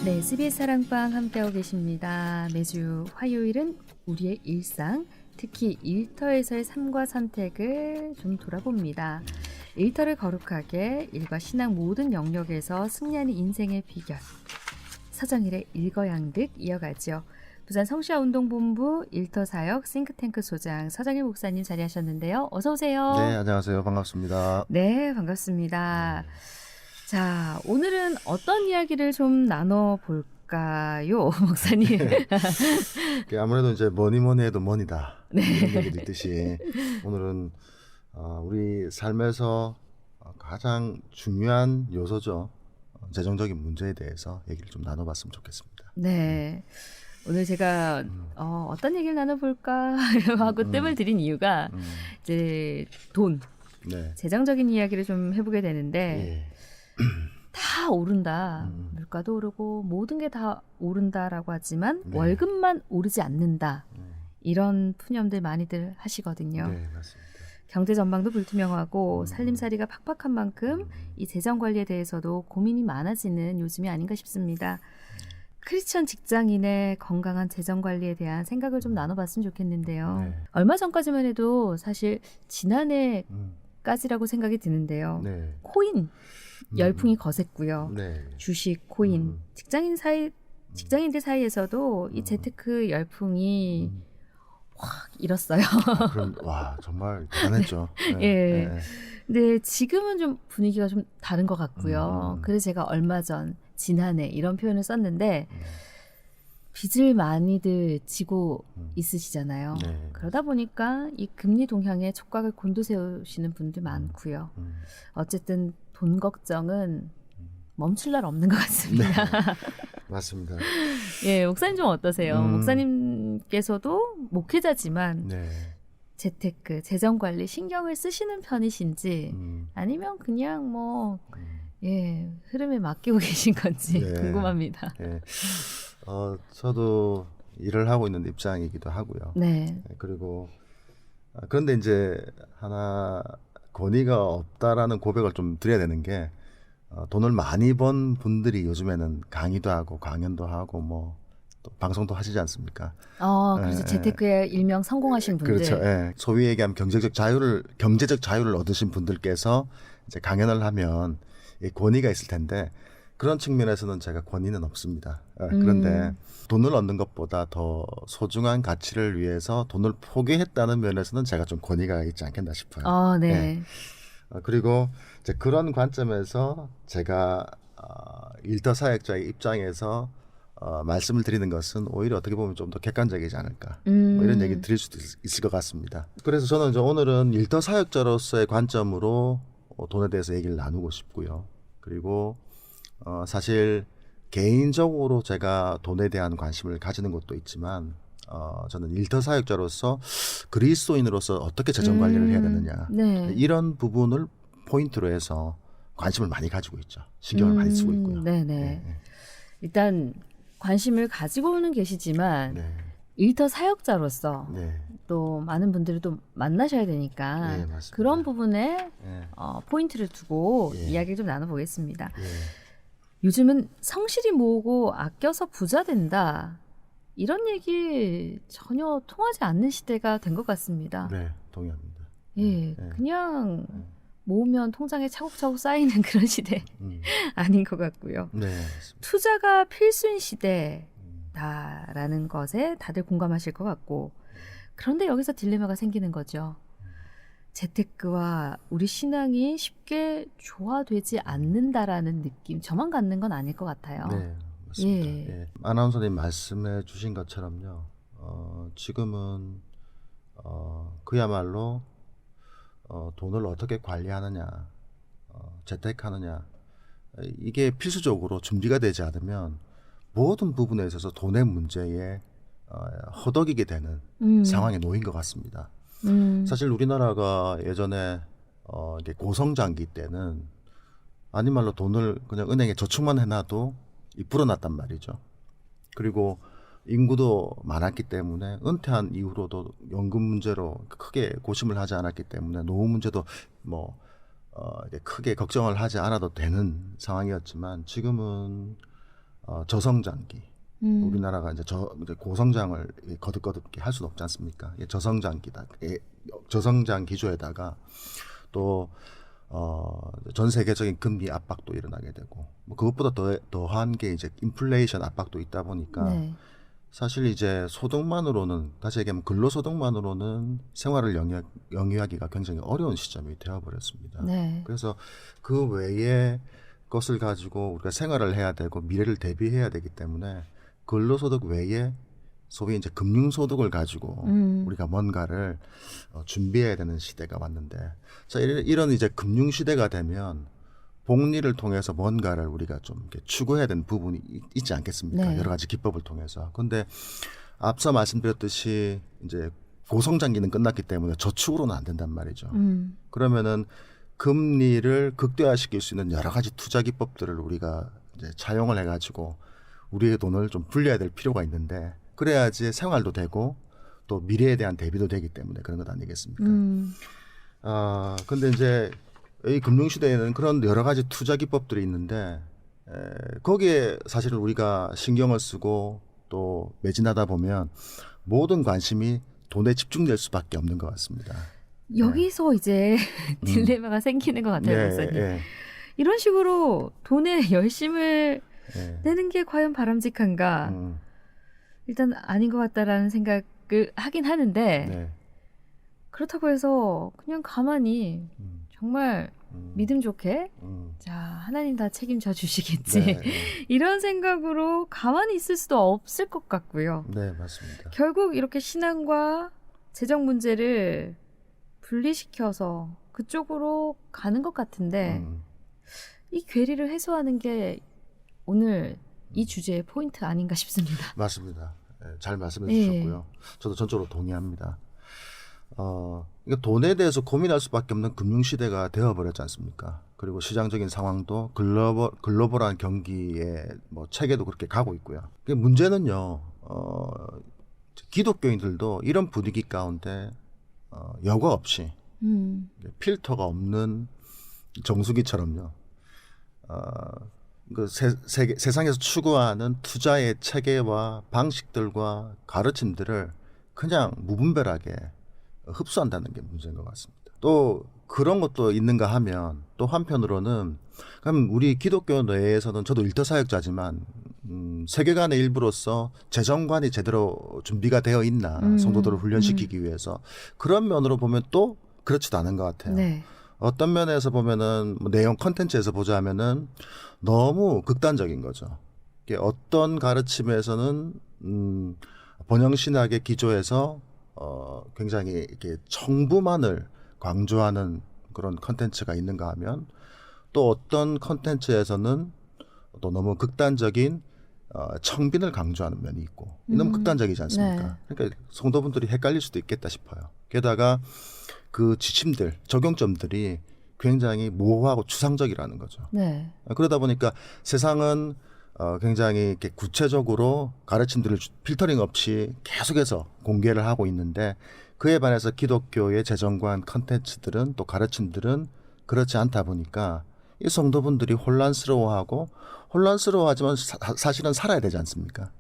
네, SBS 사랑방 함께하고 계십니다. 매주 화요일은 우리의 일상, 특히 일터에서의 삶과 선택을 좀 돌아봅니다. 일터를 거룩하게 일과 신앙 모든 영역에서 승리하는 인생의 비결. 서정일의 일거양득 이어가죠. 부산 성시아운동본부 일터사역 싱크탱크 소장 서정일 목사님 자리하셨는데요. 어서 오세요. 네, 안녕하세요. 반갑습니다. 네, 반갑습니다. 자, 오늘은 어떤 이야기를 좀 나눠볼까요, 목사님? 아무래도 이제 뭐니 해도 머니다. 네. 이런 얘기도 있듯이 오늘은 우리 삶에서 가장 중요한 요소죠. 재정적인 문제에 대해서 얘기를 좀 나눠봤으면 좋겠습니다. 네. 오늘 제가 어떤 얘기를 나눠볼까 하고 뜸을 들인 이유가 이제 돈, 네. 재정적인 이야기를 좀 해보게 되는데 예. 다 오른다. 물가도 오르고 모든 게 다 오른다라고 하지만 네. 월급만 오르지 않는다. 이런 푸념들 많이들 하시거든요. 네, 맞습니다. 경제 전망도 불투명하고 살림살이가 팍팍한 만큼 이 재정 관리에 대해서도 고민이 많아지는 요즘이 아닌가 싶습니다. 크리스천 직장인의 건강한 재정 관리에 대한 생각을 좀 나눠봤으면 좋겠는데요. 네. 얼마 전까지만 해도 사실 지난해까지라고 생각이 드는데요. 네. 코인 열풍이 거셌고요. 네. 주식, 코인, 직장인들 사이에서도 이 재테크 열풍이 확 일었어요. 그럼 정말 대단했죠. 네. 예. 네. 근데 지금은 좀 분위기가 좀 다른 것 같고요. 그래서 제가 얼마 전, 지난해 이런 표현을 썼는데 빚을 많이들 지고 있으시잖아요. 네. 그러다 보니까 이 금리 동향에 촉각을 곤두세우시는 분들 많고요. 어쨌든 돈 걱정은 멈출 날 없는 것 같습니다. 네. 맞습니다. 예, 목사님 좀 어떠세요? 목사님께서도 목회자지만 네. 재테크, 재정 관리 신경을 쓰시는 편이신지 아니면 그냥 흐름에 맡기고 계신 건지 네. 궁금합니다. 네. 저도 일을 하고 있는 입장이기도 하고요. 네. 그리고 그런데 이제 하나 권위가 없다라는 고백을 좀 드려야 되는 게 돈을 많이 번 분들이 요즘에는 강의도 하고 강연도 하고 또 방송도 하시지 않습니까? 그래서 재테크에 일명 성공하신 분들. 그렇죠. 예. 소위 얘기하면 경제적 자유를 얻으신 분들께서 이제 강연을 하면 이 권위가 있을 텐데 그런 측면에서는 제가 권위는 없습니다. 그런데 돈을 얻는 것보다 더 소중한 가치를 위해서 돈을 포기했다는 면에서는 제가 좀 권위가 있지 않겠나 싶어요. 네. 예. 그리고 이제 그런 관점에서 제가 일터 사역자의 입장에서 말씀을 드리는 것은 오히려 어떻게 보면 좀 더 객관적이지 않을까 이런 얘기 드릴 수도 있을 것 같습니다. 그래서 저는 이제 오늘은 일터 사역자로서의 관점으로 돈에 대해서 얘기를 나누고 싶고요. 그리고 사실 개인적으로 제가 돈에 대한 관심을 가지는 것도 있지만 저는 일터 사역자로서 그리스도인으로서 어떻게 재정 관리를 해야 되느냐 네. 이런 부분을 포인트로 해서 관심을 많이 가지고 있죠. 신경을 많이 쓰고 있고요. 네네. 네. 일단 관심을 가지고는 계시지만 네. 일터 사역자로서 네. 또 많은 분들을 또 만나셔야 되니까 네, 맞습니다. 그런 부분에 네. 포인트를 두고 예. 이야기를 좀 나눠보겠습니다. 예. 요즘은 성실히 모으고 아껴서 부자 된다. 이런 얘기 전혀 통하지 않는 시대가 된 것 같습니다. 네, 동의합니다. 예, 그냥 모으면 통장에 차곡차곡 쌓이는 그런 시대 아닌 것 같고요. 네, 맞습니다. 투자가 필수인 시대다라는 것에 다들 공감하실 것 같고 그런데 여기서 딜레마가 생기는 거죠. 재테크와 우리 신앙이 쉽게 조화되지 않는다라는 느낌 저만 갖는 건 아닐 것 같아요. 네, 맞습니다. 예. 예. 아나운서님 말씀해 주신 것처럼요. 지금은 그야말로 돈을 어떻게 관리하느냐, 재테크하느냐 이게 필수적으로 준비가 되지 않으면 모든 부분에 있어서 돈의 문제에 허덕이게 되는 상황에 놓인 것 같습니다. 사실 우리나라가 예전에 이게 고성장기 때는 아닌 말로 돈을 그냥 은행에 저축만 해놔도 불어났단 말이죠. 그리고 인구도 많았기 때문에 은퇴한 이후로도 연금 문제로 크게 고심을 하지 않았기 때문에 노후 문제도 크게 걱정을 하지 않아도 되는 상황이었지만 지금은 저성장기. 우리나라가 이제 이제 고성장을 거듭거듭 할 수는 없지 않습니까? 저성장기다. 저성장 기조에다가 또 전 세계적인 금리 압박도 일어나게 되고 뭐 그것보다 더한 게 이제 인플레이션 압박도 있다 보니까 네. 사실 이제 소득만으로는 다시 얘기하면 근로소득만으로는 생활을 영위하기가 굉장히 어려운 시점이 되어버렸습니다. 네. 그래서 그 외의 것을 가지고 우리가 생활을 해야 되고 미래를 대비해야 되기 때문에 근로소득 외에 소위 이제 금융소득을 가지고 우리가 뭔가를 준비해야 되는 시대가 왔는데 자 이런 이제 금융시대가 되면 복리를 통해서 뭔가를 우리가 좀 이렇게 추구해야 되는 부분이 있지 않겠습니까? 네. 여러 가지 기법을 통해서. 근데 앞서 말씀드렸듯이 이제 고성장기는 끝났기 때문에 저축으로는 안 된단 말이죠. 그러면은 금리를 극대화시킬 수 있는 여러 가지 투자 기법들을 우리가 이제 차용을 해가지고 우리의 돈을 좀 불려야 될 필요가 있는데 그래야지 생활도 되고 또 미래에 대한 대비도 되기 때문에 그런 것 아니겠습니까? 근데 이제 이 금융시대에는 그런 여러 가지 투자 기법들이 있는데 거기에 사실은 우리가 신경을 쓰고 또 매진하다 보면 모든 관심이 돈에 집중될 수밖에 없는 것 같습니다. 여기서 이제 딜레마가 생기는 것 같아요, 목사님. 이런 식으로 돈에 열심을 내는 게 과연 바람직한가? 일단 아닌 것 같다라는 생각을 하긴 하는데 그렇다고 해서 그냥 가만히 정말 믿음 좋게 자 하나님 다 책임져 주시겠지 이런 생각으로 가만히 있을 수도 없을 것 같고요. 네, 맞습니다. 결국 이렇게 신앙과 재정 문제를 분리시켜서 그쪽으로 가는 것 같은데 이 괴리를 해소하는 게 오늘 이 주제의 포인트 아닌가 싶습니다. 맞습니다. 잘 말씀해 주셨고요. 저도 전적으로 동의합니다. 그러니까 돈에 대해서 고민할 수밖에 없는 금융시대가 되어버렸지 않습니까? 그리고 시장적인 상황도 글로벌한 경기의 뭐 체계도 그렇게 가고 있고요. 문제는요, 기독교인들도 이런 분위기 가운데 여과 없이 필터가 없는 정수기처럼요. 그 세상에서 추구하는 투자의 체계와 방식들과 가르침들을 그냥 무분별하게 흡수한다는 게 문제인 것 같습니다. 또 그런 것도 있는가 하면 또 한편으로는 그럼 우리 기독교 내에서는 저도 일터사역자지만 세계관의 일부로서 재정관이 제대로 준비가 되어 있나 성도들을 훈련시키기 위해서 그런 면으로 보면 또 그렇지도 않은 것 같아요. 네. 어떤 면에서 보면은 뭐 내용 컨텐츠에서 보자면은 너무 극단적인 거죠. 이게 어떤 가르침에서는 번영신학의 기조에서 굉장히 이렇게 청부만을 강조하는 그런 컨텐츠가 있는가 하면 또 어떤 컨텐츠에서는 또 너무 극단적인 청빈을 강조하는 면이 있고 너무 극단적이지 않습니까? 네. 그러니까 성도분들이 헷갈릴 수도 있겠다 싶어요. 게다가 그 지침들, 적용점들이 굉장히 모호하고 추상적이라는 거죠. 네. 그러다 보니까 세상은 굉장히 이렇게 구체적으로 가르침들을 필터링 없이 계속해서 공개를 하고 있는데 그에 반해서 기독교의 재정관 컨텐츠들은 또 가르침들은 그렇지 않다 보니까 이 성도분들이 혼란스러워하지만 사실은 살아야 되지 않습니까?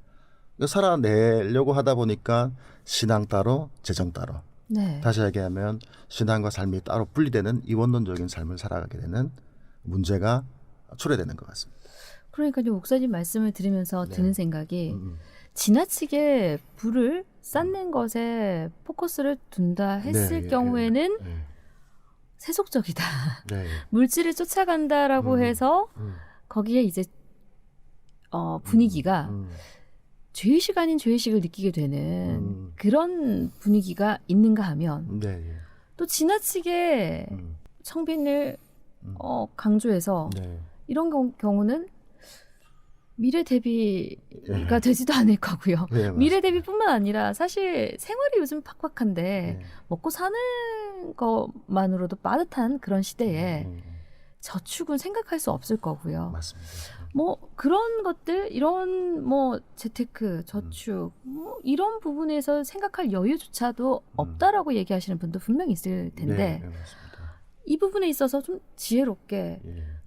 살아내려고 하다 보니까 신앙 따로 재정 따로 네. 다시 얘기하면 신앙과 삶이 따로 분리되는 이원론적인 삶을 살아가게 되는 문제가 초래되는 것 같습니다. 그러니까요, 목사님 말씀을 들으면서 네. 드는 생각이 지나치게 불을 쌓는 것에 포커스를 둔다 했을 경우에는 세속적이다. 네. 물질을 쫓아간다라고 해서 거기에 이제 분위기가 죄의식 아닌 죄의식을 느끼게 되는 그런 분위기가 있는가 하면 네. 또 지나치게 청빈을 강조해서 네. 이런 경우는 미래 대비가 되지도 않을 거고요. 네, 미래 대비뿐만 아니라 사실 생활이 요즘 팍팍한데 네. 먹고 사는 것만으로도 빠듯한 그런 시대에 저축은 생각할 수 없을 거고요. 맞습니다. 뭐 그런 것들 이런 뭐 재테크, 저축 뭐 이런 부분에서 생각할 여유조차도 없다라고 얘기하시는 분도 분명히 있을 텐데 네, 맞습니다. 이 부분에 있어서 좀 지혜롭게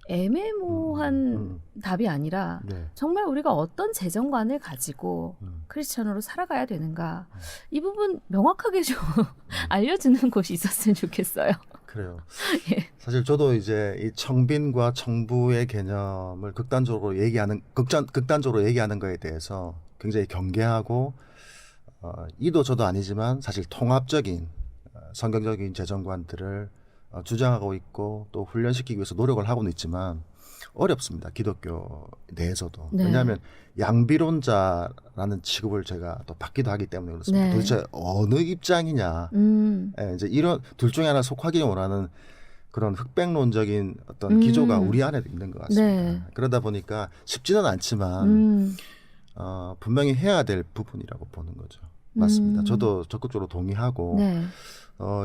애매모호한 답이 아니라 네. 정말 우리가 어떤 재정관을 가지고 음. 크리스천으로 살아가야 되는가 이 부분 명확하게 좀 알려주는 곳이 있었으면 좋겠어요. 그래요. 예. 사실 저도 이제 이 청빈과 청부의 개념을 극단적으로 얘기하는 거에 대해서 굉장히 경계하고 이도 저도 아니지만 사실 통합적인 성경적인 재정관들을 주장하고 있고 또 훈련시키기 위해서 노력을 하고는 있지만 어렵습니다. 기독교 내에서도. 네. 왜냐하면 양비론자라는 취급을 제가 또 받기도 하기 때문에 그렇습니다. 네. 도대체 어느 입장이냐. 예, 이제 이런 둘 중에 하나 속하기 원하는 그런 흑백론적인 어떤 기조가 우리 안에 있는 것 같습니다. 네. 그러다 보니까 쉽지는 않지만 분명히 해야 될 부분이라고 보는 거죠. 맞습니다. 저도 적극적으로 동의하고 네.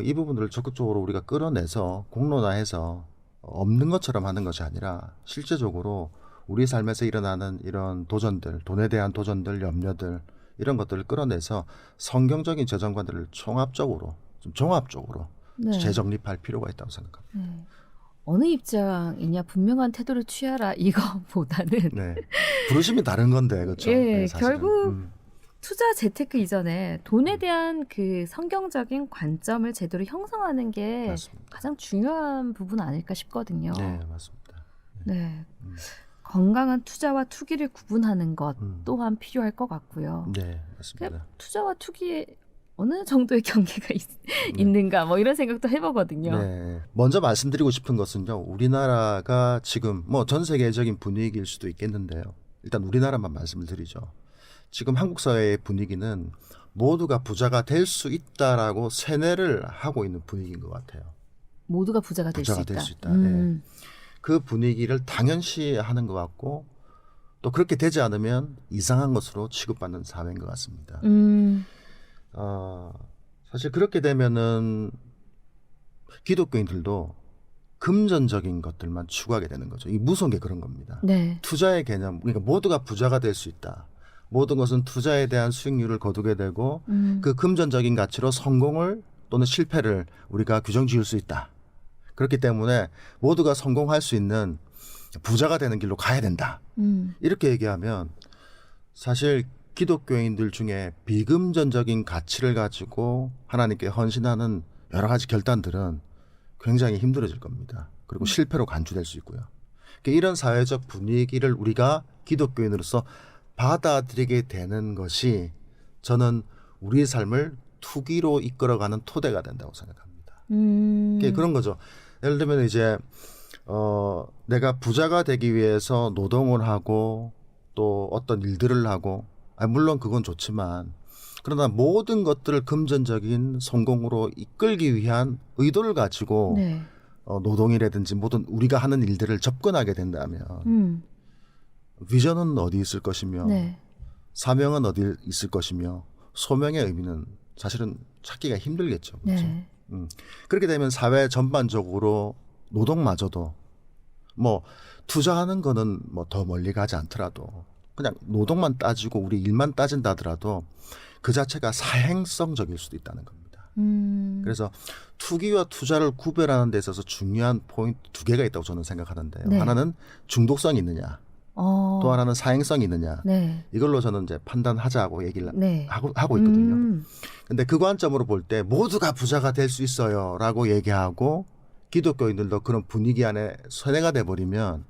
이 부분들을 적극적으로 우리가 끌어내서 공론화해서 없는 것처럼 하는 것이 아니라 실제적으로 우리 삶에서 일어나는 이런 도전들, 돈에 대한 도전들, 염려들 이런 것들을 끌어내서 성경적인 재정관들을 종합적으로 네. 재정립할 필요가 있다고 생각합니다. 네. 어느 입장이냐 분명한 태도를 취하라 이거보다는 네, 부르심이 다른 건데 그렇죠. 예, 네, 사실은. 결국 투자 재테크 이전에 돈에 대한 그 성경적인 관점을 제대로 형성하는 게 맞습니다. 가장 중요한 부분 아닐까 싶거든요. 네, 맞습니다. 네. 건강한 투자와 투기를 구분하는 것 또한 필요할 것 같고요. 네, 맞습니다. 투자와 투기에 어느 정도의 경계가 있는가 뭐 이런 생각도 해보거든요. 네. 먼저 말씀드리고 싶은 것은요. 우리나라가 지금 뭐 전 세계적인 분위기일 수도 있겠는데요. 일단 우리나라만 말씀을 드리죠. 지금 한국 사회의 분위기는 모두가 부자가 될 수 있다라고 세뇌를 하고 있는 분위기인 것 같아요. 모두가 부자가 될 수 있다. 될 수 있다. 네. 그 분위기를 당연시하는 것 같고 또 그렇게 되지 않으면 이상한 것으로 취급받는 사회인 것 같습니다. 사실 그렇게 되면은 기독교인들도 금전적인 것들만 추구하게 되는 거죠. 이 무서운 게 그런 겁니다. 네. 투자의 개념, 그러니까 모두가 부자가 될 수 있다. 모든 것은 투자에 대한 수익률을 거두게 되고 그 금전적인 가치로 성공을 또는 실패를 우리가 규정 지을 수 있다. 그렇기 때문에 모두가 성공할 수 있는 부자가 되는 길로 가야 된다. 이렇게 얘기하면 사실 기독교인들 중에 비금전적인 가치를 가지고 하나님께 헌신하는 여러 가지 결단들은 굉장히 힘들어질 겁니다. 그리고 실패로 간주될 수 있고요. 그러니까 이런 사회적 분위기를 우리가 기독교인으로서 받아들이게 되는 것이 저는 우리의 삶을 투기로 이끌어가는 토대가 된다고 생각합니다. 그게 그런 거죠. 예를 들면 이제 내가 부자가 되기 위해서 노동을 하고 또 어떤 일들을 하고 물론 그건 좋지만 그러나 모든 것들을 금전적인 성공으로 이끌기 위한 의도를 가지고 네. 노동이라든지 모든 우리가 하는 일들을 접근하게 된다면 비전은 어디 있을 것이며 네. 사명은 어디 있을 것이며 소명의 의미는 사실은 찾기가 힘들겠죠. 그렇죠? 네. 그렇게 되면 사회 전반적으로 노동마저도 뭐 투자하는 거는 뭐 더 멀리 가지 않더라도 그냥 노동만 따지고 우리 일만 따진다 하더라도 그 자체가 사행성적일 수도 있다는 겁니다. 그래서 투기와 투자를 구별하는 데 있어서 중요한 포인트 두 개가 있다고 저는 생각하는데요. 네. 하나는 중독성이 있느냐, 또 하나는 사행성이 있느냐. 네. 이걸로 저는 이제 판단하자고 얘기를 네. 하고 있거든요. 근데 그 관점으로 볼 때 모두가 부자가 될 수 있어요라고 얘기하고 기독교인들도 그런 분위기 안에 세뇌가 돼버리면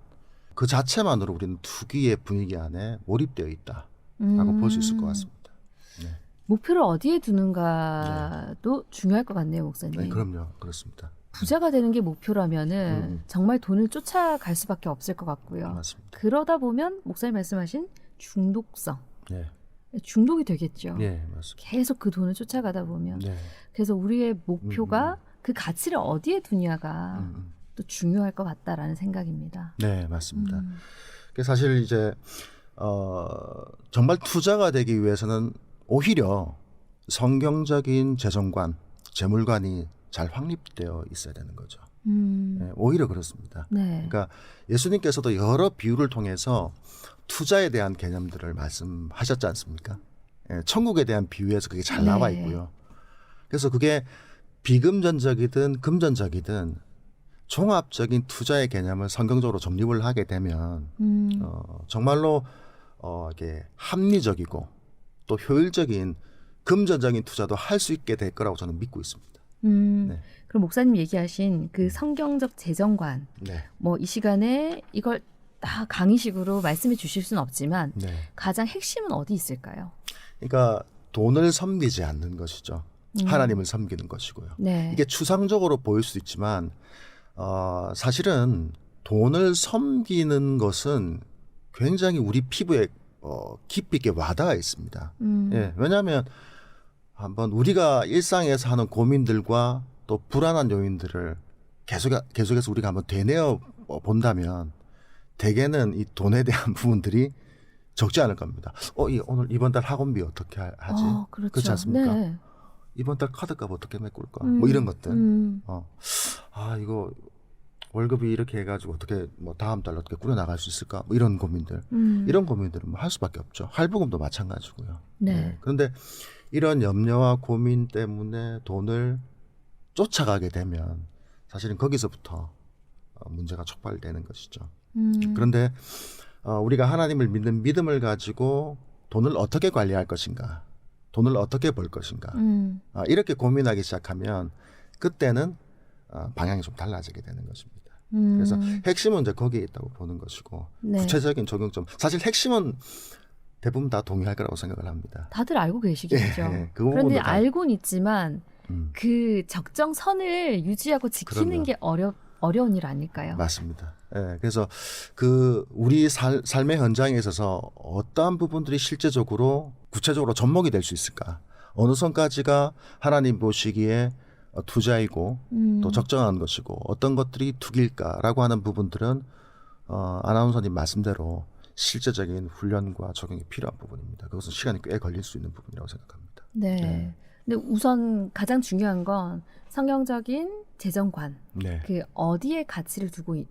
그 자체만으로 우리는 투기의 분위기 안에 몰입되어 있다라고 볼 수 있을 것 같습니다. 네. 목표를 어디에 두는가도 중요할 것 같네요, 목사님. 네, 그럼요. 그렇습니다. 부자가 되는 게 목표라면은 정말 돈을 쫓아갈 수밖에 없을 것 같고요. 맞습니다. 그러다 보면 목사님 말씀하신 중독성, 네, 중독이 되겠죠. 네, 맞습니다. 계속 그 돈을 쫓아가다 보면. 네, 그래서 우리의 목표가 그 가치를 어디에 두냐가 또 중요할 것 같다라는 생각입니다. 네, 맞습니다. 사실 이제 정말 투자가 되기 위해서는 오히려 성경적인 재정관, 재물관이 잘 확립되어 있어야 되는 거죠. 네, 오히려 그렇습니다. 네. 그러니까 예수님께서도 여러 비유를 통해서 투자에 대한 개념들을 말씀하셨지 않습니까? 예, 천국에 대한 비유에서 그게 잘 나와 있고요. 그래서 그게 비금전적이든 금전적이든 종합적인 투자의 개념을 성경적으로 정립을 하게 되면 정말로 이게 합리적이고 또 효율적인 금전적인 투자도 할 수 있게 될 거라고 저는 믿고 있습니다. 네. 그럼 목사님 얘기하신 그 성경적 재정관, 네. 뭐 이 시간에 이걸 다 강의식으로 말씀해 주실 수는 없지만 네. 가장 핵심은 어디 있을까요? 그러니까 돈을 섬기지 않는 것이죠. 하나님을 섬기는 것이고요. 네. 이게 추상적으로 보일 수 있지만 사실은 돈을 섬기는 것은 굉장히 우리 피부에 깊이 있게 와닿아 있습니다. 예, 왜냐하면 한번 우리가 일상에서 하는 고민들과 또 불안한 요인들을 계속해서 우리가 한번 되뇌어 본다면 대개는 이 돈에 대한 부분들이 적지 않을 겁니다. 오늘 이번 달 학원비 어떻게 하지? 그렇죠. 그렇지 않습니까? 네. 이번 달 카드값 어떻게 메꿀까? 뭐 이런 것들. 이거 월급이 이렇게 해가지고 어떻게 뭐 다음 달 어떻게 꾸려 나갈 수 있을까? 뭐 이런 고민들. 이런 고민들은 뭐 할 수밖에 없죠. 할부금도 마찬가지고요. 네. 그런데 이런 염려와 고민 때문에 돈을 쫓아가게 되면 사실은 거기서부터 문제가 촉발되는 것이죠. 그런데 우리가 하나님을 믿는 믿음을 가지고 돈을 어떻게 관리할 것인가, 돈을 어떻게 벌 것인가, 이렇게 고민하기 시작하면 그때는 방향이 좀 달라지게 되는 것입니다. 그래서 핵심은 이제 거기에 있다고 보는 것이고 네. 구체적인 적용점, 사실 핵심은 대부분 다 동의할 거라고 생각을 합니다. 다들 알고 계시겠죠. 예, 그 그런데 부분도 다- 알고는 있지만 그 적정 선을 유지하고 지키는 그럼요. 게 어려운 일 아닐까요? 맞습니다. 예, 그래서 우리 삶의 현장에 있어서 어떠한 부분들이 실제적으로 구체적으로 접목이 될 수 있을까? 어느 선까지가 하나님 보시기에 투자이고 또 적정한 것이고 어떤 것들이 투기일까라고 하는 부분들은 아나운서님 말씀대로 실제적인 훈련과 적용이 필요한 부분입니다. 그것은 시간이 꽤 걸릴 수 있는 부분이라고 생각합니다. 네. 네. 근데 우선 가장 중요한 건 성경적인 재정관, 네. 그 어디에 가치를 두고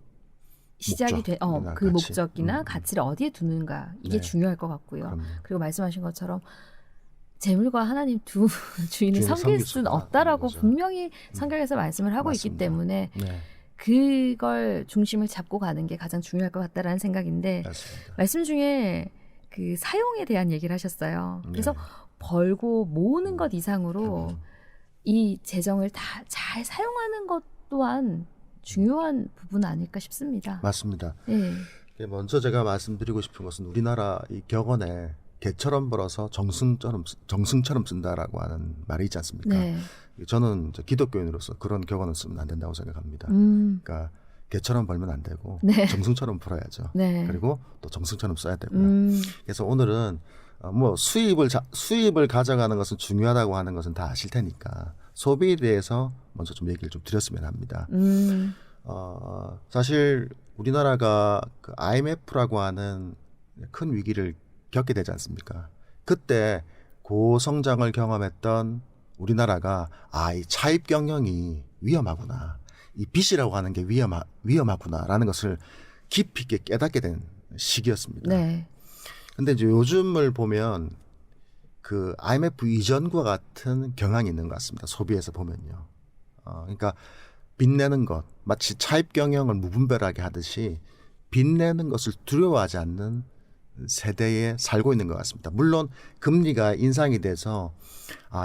시작이 목적이나 그 가치. 목적이나 가치를 어디에 두는가 이게 네. 중요할 것 같고요. 그럼요. 그리고 말씀하신 것처럼 재물과 하나님 두 주인을 주인을 섬길 섬길 수는 수가 없다라고 없는 거죠. 분명히 성경에서 말씀을 하고 있기 맞습니다. 때문에 네, 그걸 중심을 잡고 가는 게 가장 중요할 것 같다라는 생각인데 맞습니다. 말씀 중에 그 사용에 대한 얘기를 하셨어요. 그래서 네. 벌고 모으는 것 이상으로 이 재정을 다 잘 사용하는 것 또한 중요한 부분 아닐까 싶습니다. 맞습니다. 네. 먼저 제가 말씀드리고 싶은 것은 우리나라 이 격언에 개처럼 벌어서 정승처럼 쓴다라고 하는 말이 있지 않습니까? 네. 저는 이제 기독교인으로서 그런 격언을 쓰면 안 된다고 생각합니다. 그러니까 개처럼 벌면 안 되고 네. 정승처럼 벌어야죠. 네. 그리고 또 정승처럼 써야 되고요. 그래서 오늘은 뭐 수입을 가져가는 것은 중요하다고 하는 것은 다 아실 테니까 소비에 대해서 먼저 좀 얘기를 좀 드렸으면 합니다. 사실 우리나라가 그 IMF라고 하는 큰 위기를 겪게 되지 않습니까? 그때 고성장을 경험했던 우리나라가 이 차입 경영이 위험하구나, 이 빚이라고 하는 게 위험하구나라는 것을 깊이 있게 깨닫게 된 시기였습니다. 네. 근데 이제 요즘을 보면 그 IMF 이전과 같은 경향이 있는 것 같습니다. 소비에서 보면요. 그러니까 빚내는 것, 마치 차입 경영을 무분별하게 하듯이 빚내는 것을 두려워하지 않는 세대에 살고 있는 것 같습니다. 물론 금리가 인상이 돼서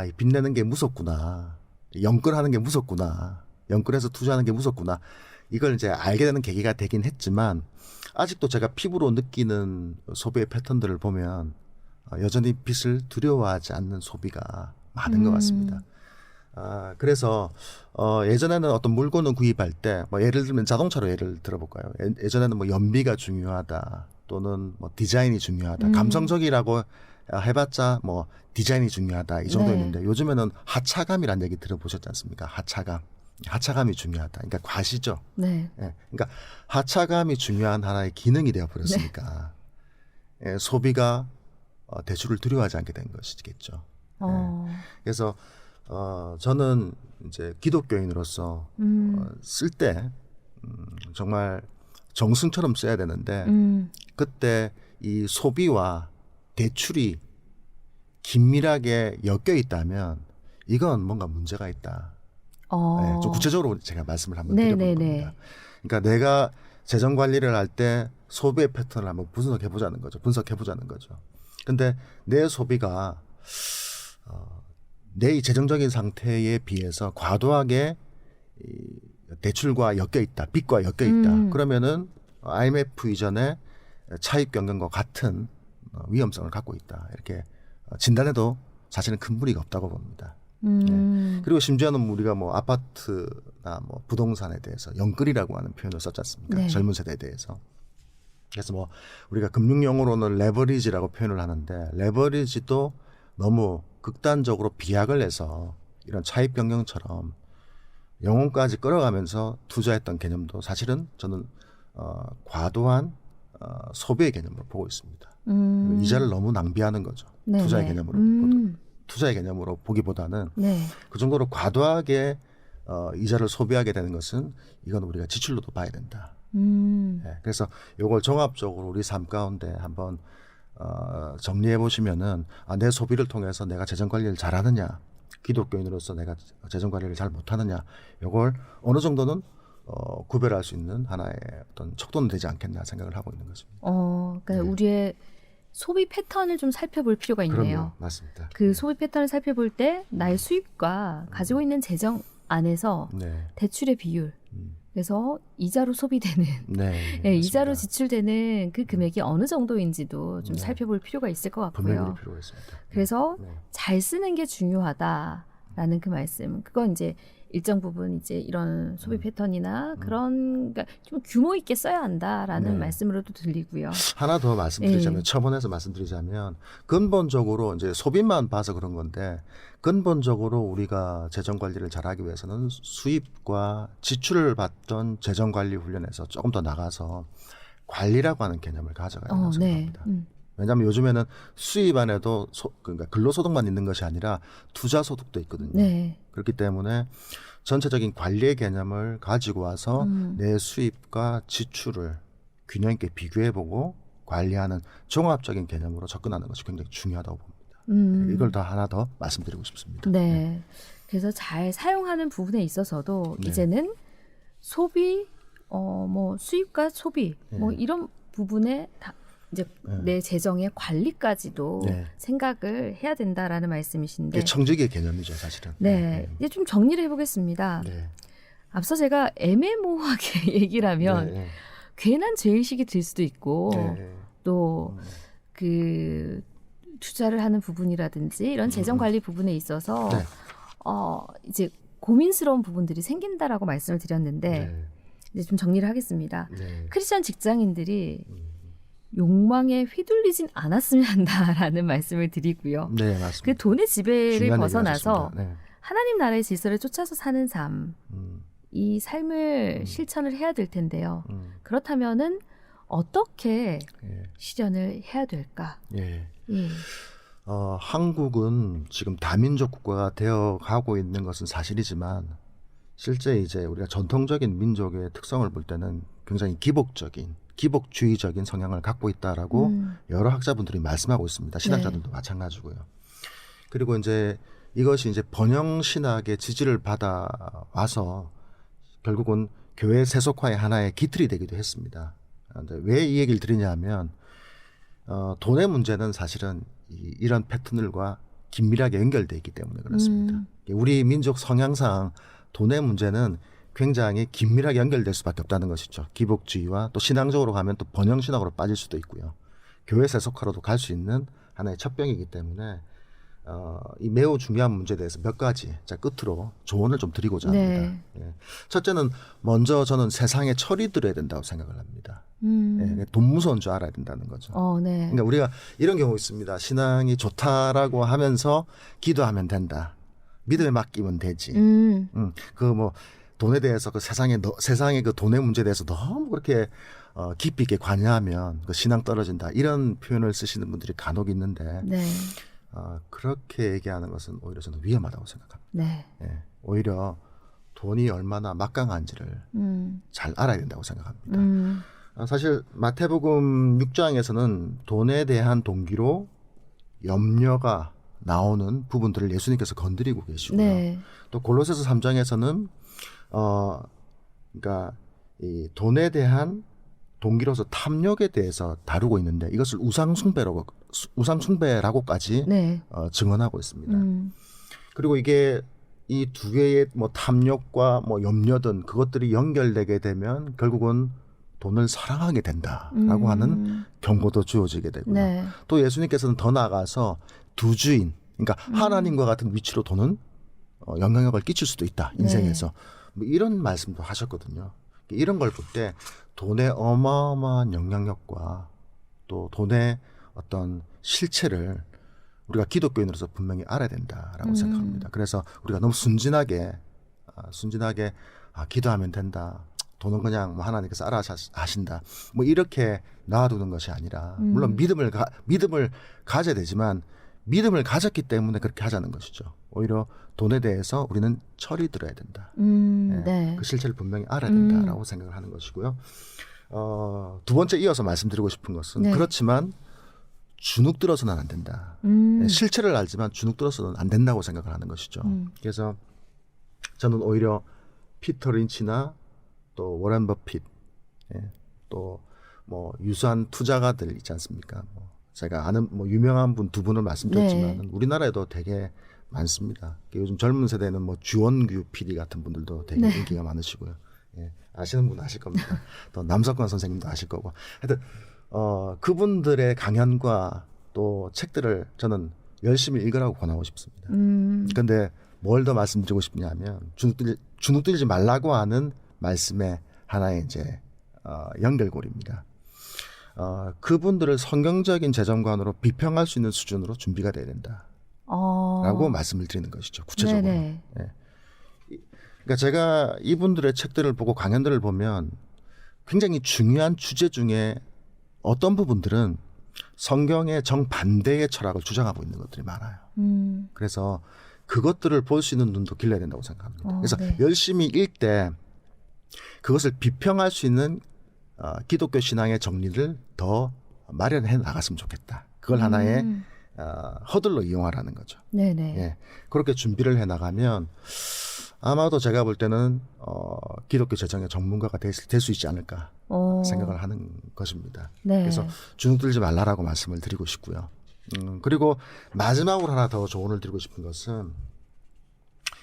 이 빚내는 게 무섭구나, 영끌하는 게 무섭구나, 영끌해서 투자하는 게 무섭구나, 이걸 이제 알게 되는 계기가 되긴 했지만 아직도 제가 피부로 느끼는 소비의 패턴들을 보면 여전히 빚을 두려워하지 않는 소비가 많은 것 같습니다. 그래서 예전에는 어떤 물건을 구입할 때 뭐 예를 들면 자동차로 예를 들어볼까요? 예전에는 뭐 연비가 중요하다, 또는 뭐 디자인이 중요하다, 감성적이라고 해봤자 뭐 디자인이 중요하다, 이 정도였는데 네. 요즘에는 하차감이라는 얘기 들어보셨지 않습니까? 하차감이 중요하다. 그러니까 과시죠. 네. 예, 그러니까 하차감이 중요한 하나의 기능이 되어 버렸으니까 소비가 대출을 두려워하지 않게 된 것이겠죠. 그래서 저는 이제 기독교인으로서 쓸 때 정말 정승처럼 써야 되는데 그때 이 소비와 대출이 긴밀하게 엮여 있다면 이건 뭔가 문제가 있다. 네, 좀 구체적으로 제가 말씀을 한번 네, 드려볼 네, 겁니다. 네. 그러니까 내가 재정 관리를 할 때 소비의 패턴을 한번 분석해 보자는 거죠. 근데 내 소비가 내 이 재정적인 상태에 비해서 과도하게 이 대출과 엮여 있다, 빚과 엮여 있다. 그러면은 IMF 이전에 차입 경영과 같은 위험성을 갖고 있다. 이렇게 진단해도 사실은 큰 무리가 없다고 봅니다. 그리고 심지어는 우리가 뭐 아파트나 뭐 부동산에 대해서 영끌이라고 하는 표현을 썼지 않습니까? 네. 젊은 세대에 대해서. 그래서 뭐 우리가 금융용어로는 레버리지라고 표현을 하는데 레버리지도 너무 극단적으로 비약을 해서 이런 차입 경영처럼 영혼까지 끌어가면서 투자했던 개념도 사실은 저는 과도한 소비의 개념으로 보고 있습니다. 이자를 너무 낭비하는 거죠. 네, 투자의 네. 개념으로 투자의 개념으로 보기보다는 네. 그 정도로 과도하게 이자를 소비하게 되는 것은 이건 우리가 지출로도 봐야 된다. 네, 그래서 이걸 종합적으로 우리 삶 가운데 한번 정리해 보시면은 내 소비를 통해서 내가 재정 관리를 잘하느냐, 기독교인으로서 내가 재정 관리를 잘 못하느냐, 이걸 어느 정도는 구별할 수 있는 하나의 어떤 척도는 되지 않겠나 생각을 하고 있는 것입니다. 그러니까 네. 우리의 소비 패턴을 좀 살펴볼 필요가 있네요. 그럼요, 맞습니다. 그 소비 패턴을 살펴볼 때 나의 수입과 가지고 있는 재정 안에서 네, 대출의 비율, 그래서 이자로 소비되는 네, 네, 이자로 맞습니다. 지출되는 그 금액이 어느 정도인지도 좀 네. 살펴볼 필요가 있을 것 분명히 같고요. 필요가 있습니다. 그래서 네. 잘 쓰는 게 중요하다라는 그 말씀. 그건 이제 일정 부분 이제 이런 소비 패턴이나 그런 그러니까 좀 규모 있게 써야 한다라는 네. 말씀으로도 들리고요. 하나 더 말씀드리자면 예. 첨언해서 말씀드리자면 근본적으로 이제 소비만 봐서 그런 건데 근본적으로 우리가 재정 관리를 잘하기 위해서는 수입과 지출을 받던 재정 관리 훈련에서 조금 더 나가서 관리라고 하는 개념을 가져가야 된다고 네. 생각합니다. 왜냐하면 요즘에는 수입 안에도 그러니까 근로소득만 있는 것이 아니라 투자소득도 있거든요. 네. 그렇기 때문에 전체적인 관리의 개념을 가지고 와서 내 수입과 지출을 균형 있게 비교해보고 관리하는 종합적인 개념으로 접근하는 것이 굉장히 중요하다고 봅니다. 이걸 더 하나 더 말씀드리고 싶습니다. 네. 그래서 잘 사용하는 부분에 있어서도 네. 이제는 소비, 뭐 수입과 소비, 뭐 이런 부분에 다 이제 내 재정의 관리까지도 네. 생각을 해야 된다라는 말씀이신데, 이게 청지기의 개념이죠, 사실은. 네, 이제 좀 정리를 해보겠습니다. 네. 앞서 제가 애매모호하게 얘기를 하면 네. 괜한 죄의식이 들 수도 있고 네. 또 그 투자를 하는 부분이라든지 이런 재정 관리 부분에 있어서 네. 이제 고민스러운 부분들이 생긴다라고 말씀을 드렸는데 네. 이제 좀 정리를 하겠습니다. 네. 크리스천 직장인들이 욕망에 휘둘리진 않았으면 한다라는 말씀을 드리고요. 네, 맞습니다. 그 돈의 지배를 중요한 벗어나서 얘기를 하셨습니다. 하나님 나라의 질서를 쫓아서 사는 삶, 네. 이 삶을 실천을 해야 될 텐데요. 그렇다면은 어떻게 예. 실현을 해야 될까? 예. 예. 한국은 지금 다민족 국가가 되어 가고 있는 것은 사실이지만 실제 이제 우리가 전통적인 민족의 특성을 볼 때는 굉장히 기복주의적인 성향을 갖고 있다라고 여러 학자분들이 말씀하고 있습니다. 신학자들도 마찬가지고요. 그리고 이제 이것이 이제 번영 신학의 지지를 받아 와서 결국은 교회 세속화의 하나의 기틀이 되기도 했습니다. 근데 왜 이 얘기를 드리냐면 돈의 문제는 사실은 이런 패턴들과 긴밀하게 연결되어 있기 때문에 그렇습니다. 우리 민족 성향상 돈의 문제는 굉장히 긴밀하게 연결될 수밖에 없다는 것이죠. 기복주의와 또 신앙적으로 가면 또 번영신학으로 빠질 수도 있고요. 교회 세속화로도 갈 수 있는 하나의 첩병이기 때문에 이 매우 중요한 문제에 대해서 몇 가지 자 끝으로 조언을 좀 드리고자 합니다. 예. 첫째는 먼저 저는 세상에 철이 들어야 된다고 생각을 합니다. 예, 돈 무서운 줄 알아야 된다는 거죠. 네. 그러니까 우리가 이런 경우 있습니다. 신앙이 좋다라고 하면서 기도하면 된다. 믿음에 맡기면 되지. 그 뭐 돈에 대해서 그 세상의 그 돈의 문제에 대해서 너무 그렇게 깊이 있게 관여하면 그 신앙 떨어진다. 이런 표현을 쓰시는 분들이 간혹 있는데 네. 그렇게 얘기하는 것은 오히려 저는 위험하다고 생각합니다. 네. 예, 오히려 돈이 얼마나 막강한지를 잘 알아야 된다고 생각합니다. 사실 마태복음 6장에서는 돈에 대한 동기로 염려가 나오는 부분들을 예수님께서 건드리고 계시고요. 네. 또 골로새서 3장에서는 그러니까 이 돈에 대한 동기로서 탐욕에 대해서 다루고 있는데 이것을 우상숭배라고까지 네. 증언하고 있습니다. 그리고 이게 이 두 개의 뭐 탐욕과 뭐 염려든 그것들이 연결되게 되면 결국은 돈을 사랑하게 된다라고 하는 경고도 주어지게 되고요. 네. 또 예수님께서는 더 나아가서 두 주인, 그러니까 하나님과 같은 위치로 돈은 영향력을 끼칠 수도 있다 인생에서. 뭐 이런 말씀도 하셨거든요. 이런 걸 볼 때 돈의 어마어마한 영향력과 또 돈의 어떤 실체를 우리가 기독교인으로서 분명히 알아야 된다라고 생각합니다. 그래서 우리가 너무 순진하게 기도하면 된다. 돈은 그냥 뭐 하나님께서 알아서 하신다. 뭐 이렇게 놔두는 것이 아니라 물론 믿음을 가져야 되지만 믿음을 가졌기 때문에 그렇게 하자는 것이죠. 오히려 돈에 대해서 우리는 철이 들어야 된다. 네. 그 실체를 분명히 알아야 된다라고 생각을 하는 것이고요. 두 번째 이어서 말씀드리고 싶은 것은 네. 그렇지만 주눅 들어서는 안 된다. 실체를 알지만 주눅 들어서는 안 된다고 생각을 하는 것이죠. 그래서 저는 오히려 피터 린치나 또 워렌 버핏, 또 뭐 유수한 투자가들 있지 않습니까? 뭐 제가 아는 뭐 유명한 분 두 분을 말씀드렸지만 네. 우리나라에도 되게 많습니다. 요즘 젊은 세대는 뭐 주원규 PD 같은 분들도 되게 네. 인기가 많으시고요. 아시는 분 아실 겁니다. 또 남석권 선생님도 아실 거고. 하여튼 그분들의 강연과 또 책들을 저는 열심히 읽으라고 권하고 싶습니다. 근데 뭘 더 말씀드리고 싶냐면 주눅 들지 말라고 하는 말씀의 하나의 이제 연결고리입니다. 그분들을 성경적인 재정관으로 비평할 수 있는 수준으로 준비가 돼야 된다라고 말씀을 드리는 것이죠. 구체적으로. 네네. 그러니까 제가 이분들의 책들을 보고 강연들을 보면 굉장히 중요한 주제 중에 어떤 부분들은 성경의 정반대의 철학을 주장하고 있는 것들이 많아요. 그래서 그것들을 볼 수 있는 눈도 길러야 된다고 생각합니다. 그래서 네. 열심히 읽 때 그것을 비평할 수 있는 기독교 신앙의 정리를 더 마련해 나갔으면 좋겠다. 그걸 하나의 허들로 이용하라는 거죠. 네네. 예, 그렇게 준비를 해 나가면 아마도 제가 볼 때는 기독교 재정의 전문가가 될 수 있지 않을까 생각을 하는 것입니다. 네. 그래서 주눅 들지 말라라고 말씀을 드리고 싶고요. 그리고 마지막으로 하나 더 조언을 드리고 싶은 것은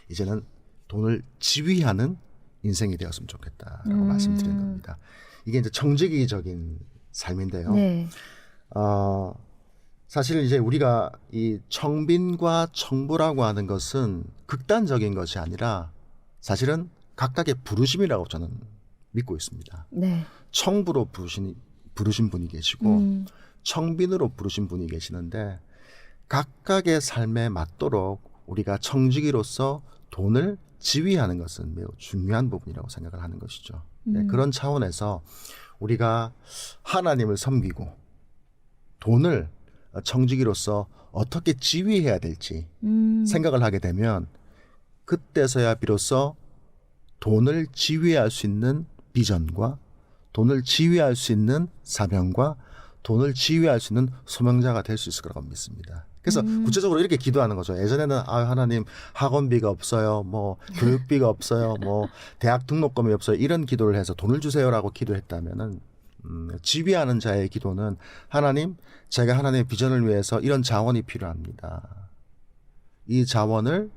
이제는 돈을 지휘하는 인생이 되었으면 좋겠다라고 말씀드리는 겁니다. 이게 이제 청지기적인 삶인데요. 네. 사실 이제 우리가 이 청빈과 청부라고 하는 것은 극단적인 것이 아니라 사실은 각각의 부르심이라고 저는 믿고 있습니다. 네. 청부로 부르신 분이 계시고 청빈으로 부르신 분이 계시는데 각각의 삶에 맞도록 우리가 청지기로서 돈을 지휘하는 것은 매우 중요한 부분이라고 생각을 하는 것이죠. 네, 그런 차원에서 우리가 하나님을 섬기고 돈을 청지기로서 어떻게 지휘해야 될지 생각을 하게 되면 그때서야 비로소 돈을 지휘할 수 있는 비전과 돈을 지휘할 수 있는 사명과 돈을 지휘할 수 있는 소명자가 될 수 있을 거라고 믿습니다. 그래서 구체적으로 이렇게 기도하는 거죠. 예전에는 하나님 학원비가 없어요. 뭐 교육비가 없어요. 뭐 대학 등록금이 없어요. 이런 기도를 해서 돈을 주세요라고 기도했다면은 지휘하는 자의 기도는 하나님, 제가 하나님의 비전을 위해서 이런 자원이 필요합니다. 이 자원을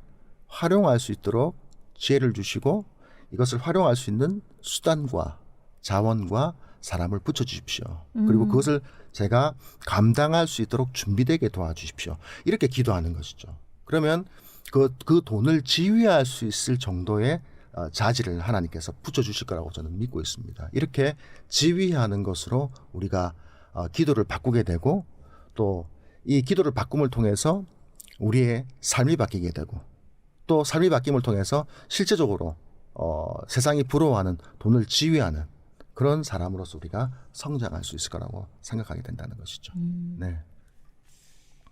활용할 수 있도록 지혜를 주시고 이것을 활용할 수 있는 수단과 자원과 사람을 붙여주십시오. 그리고 그것을 제가 감당할 수 있도록 준비되게 도와주십시오. 이렇게 기도하는 것이죠. 그러면 그 돈을 지휘할 수 있을 정도의 자질을 하나님께서 붙여주실 거라고 저는 믿고 있습니다. 이렇게 지휘하는 것으로 우리가 기도를 바꾸게 되고 또 이 기도를 바꿈을 통해서 우리의 삶이 바뀌게 되고 또 삶이 바뀜을 통해서 실제적으로 세상이 부러워하는 돈을 지휘하는 그런 사람으로서 우리가 성장할 수 있을 거라고 생각하게 된다는 것이죠. 네.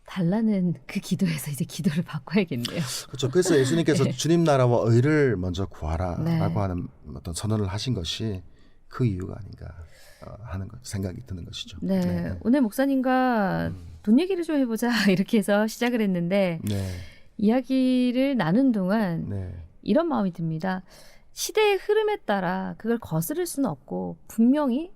달라는 그 기도에서 이제 기도를 바꿔야겠네요. 그렇죠. 그래서 예수님께서 네. 주님 나라와 의를 먼저 구하라라고 네. 하는 어떤 선언을 하신 것이 그 이유가 아닌가 하는 생각이 드는 것이죠. 네. 오늘 목사님과 돈 얘기를 좀 해보자 이렇게 해서 시작을 했는데 네. 이야기를 나눈 동안 네. 이런 마음이 듭니다. 시대의 흐름에 따라 그걸 거스를 수는 없고 분명히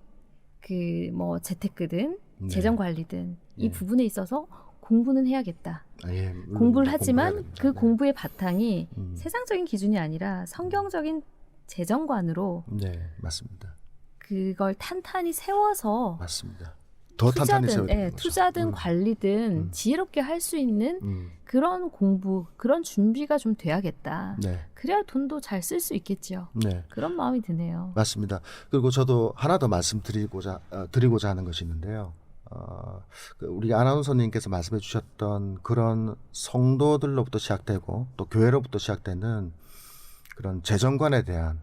그 뭐 재테크든 네. 재정 관리든 이 예. 부분에 있어서 공부는 해야겠다. 예, 물론 공부를 공부해야 하지만 됩니다. 그 네. 공부의 바탕이 세상적인 세상적인 기준이 아니라 성경적인 재정관으로 네, 맞습니다. 그걸 탄탄히 세워서 맞습니다. 더 탄탄히 세워야 되는 거죠. 투자든 관리든 음. 지혜롭게 할 수 있는 음. 그런 공부, 그런 준비가 좀 돼야겠다. 네. 그래야 돈도 잘 쓸 수 있겠죠. 네. 그런 마음이 드네요. 맞습니다. 그리고 저도 하나 더 말씀드리고자 하는 것이 있는데요. 우리 아나운서님께서 말씀해 주셨던 그런 성도들로부터 시작되고 또 교회로부터 시작되는 그런 재정관에 대한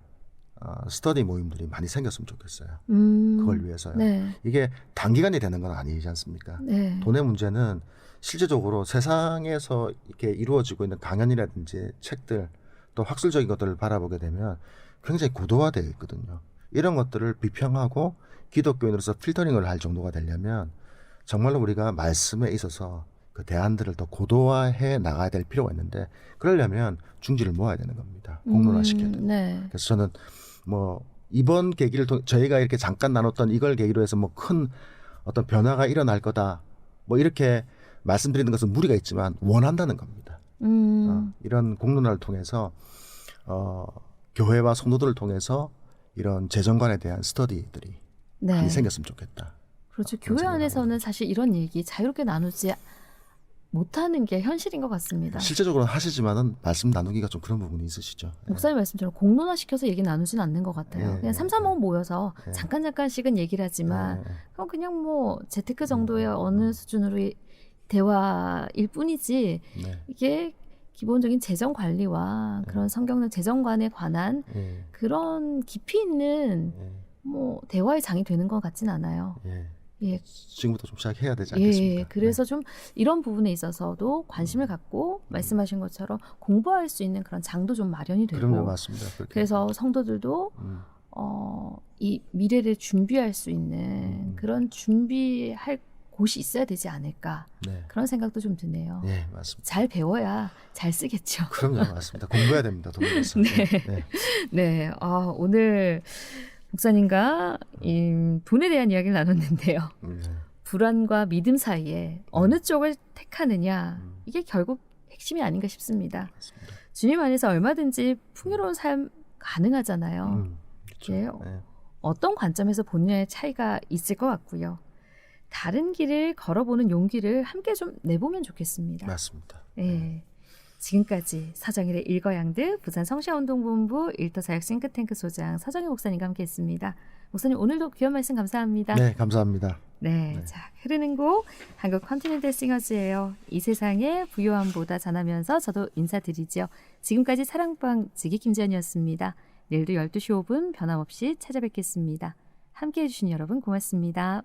스터디 모임들이 많이 생겼으면 좋겠어요. 그걸 위해서요. 네. 이게 단기간이 되는 건 아니지 않습니까? 네. 돈의 문제는 실제적으로 세상에서 이렇게 이루어지고 있는 강연이라든지 책들 또 학술적인 것들을 바라보게 되면 굉장히 고도화되어 있거든요. 이런 것들을 비평하고 기독교인으로서 필터링을 할 정도가 되려면 정말로 우리가 말씀에 있어서 그 대안들을 더 고도화해 나가야 될 필요가 있는데 그러려면 중지를 모아야 되는 겁니다. 공론화시켜야 됩니다. 네. 그래서 저는 뭐 이번 계기를 통해 저희가 이렇게 잠깐 나눴던 이걸 계기로 해서 뭐 큰 어떤 변화가 일어날 거다 뭐 이렇게 말씀드리는 것은 무리가 있지만 원한다는 겁니다. 이런 공론화를 통해서 교회와 성도들을 통해서 이런 재정관에 대한 스터디들이 네. 많이 생겼으면 좋겠다. 그렇죠. 그런 교회 생각을 안에서는 합니다. 사실 이런 얘기 자유롭게 나누지 못하는 게 현실인 것 같습니다. 실제적으로 하시지만은 말씀 나누기가 좀 그런 부분이 있으시죠. 목사님 말씀처럼 공론화시켜서 얘기 나누진 않는 것 같아요. 예, 그냥 삼삼오오 모여서 예. 잠깐씩은 얘기를 하지만 예. 그건 그냥 뭐 재테크 정도의 어느 수준으로의 대화일 뿐이지 네. 이게 기본적인 재정 관리와 그런 성경적 재정관에 관한 예. 그런 깊이 있는 예. 뭐 대화의 장이 되는 것 같진 않아요. 예. 예, 지금부터 좀 시작해야 되지 않겠습니까? 예, 그래서 좀 이런 부분에 있어서도 관심을 갖고 말씀하신 것처럼 공부할 수 있는 그런 장도 좀 마련이 되고 그럼요, 맞습니다. 그렇게. 그래서 성도들도 이 미래를 준비할 수 있는 그런 준비할 곳이 있어야 되지 않을까 네. 그런 생각도 좀 드네요. 예, 맞습니다. 잘 배워야 잘 쓰겠죠. 그럼요, 맞습니다. 공부해야 됩니다. 돈을 벌어서. 네. 네. 네, 오늘 목사님과 이 돈에 대한 이야기를 나눴는데요. 네. 불안과 믿음 사이에 어느 쪽을 택하느냐 이게 결국 핵심이 아닌가 싶습니다. 맞습니다. 주님 안에서 얼마든지 풍요로운 삶 가능하잖아요. 그렇죠. 예, 네. 어떤 관점에서 보느냐의 차이가 있을 것 같고요. 다른 길을 걸어보는 용기를 함께 좀 내보면 좋겠습니다. 맞습니다. 예. 지금까지 서정일의 일거양득 부산 성시운동본부 일터사역 싱크탱크 소장 서정일 목사님과 함께했습니다. 목사님 오늘도 귀한 말씀 감사합니다. 네, 감사합니다. 네, 자 흐르는 곡 한국 컨티넨탈 싱어즈예요. 이 세상의 부요함보다 전하면서 저도 인사드리죠. 지금까지 사랑방 지기 김지연이었습니다. 내일도 12시 5분 변함없이 찾아뵙겠습니다. 함께해 주신 여러분 고맙습니다.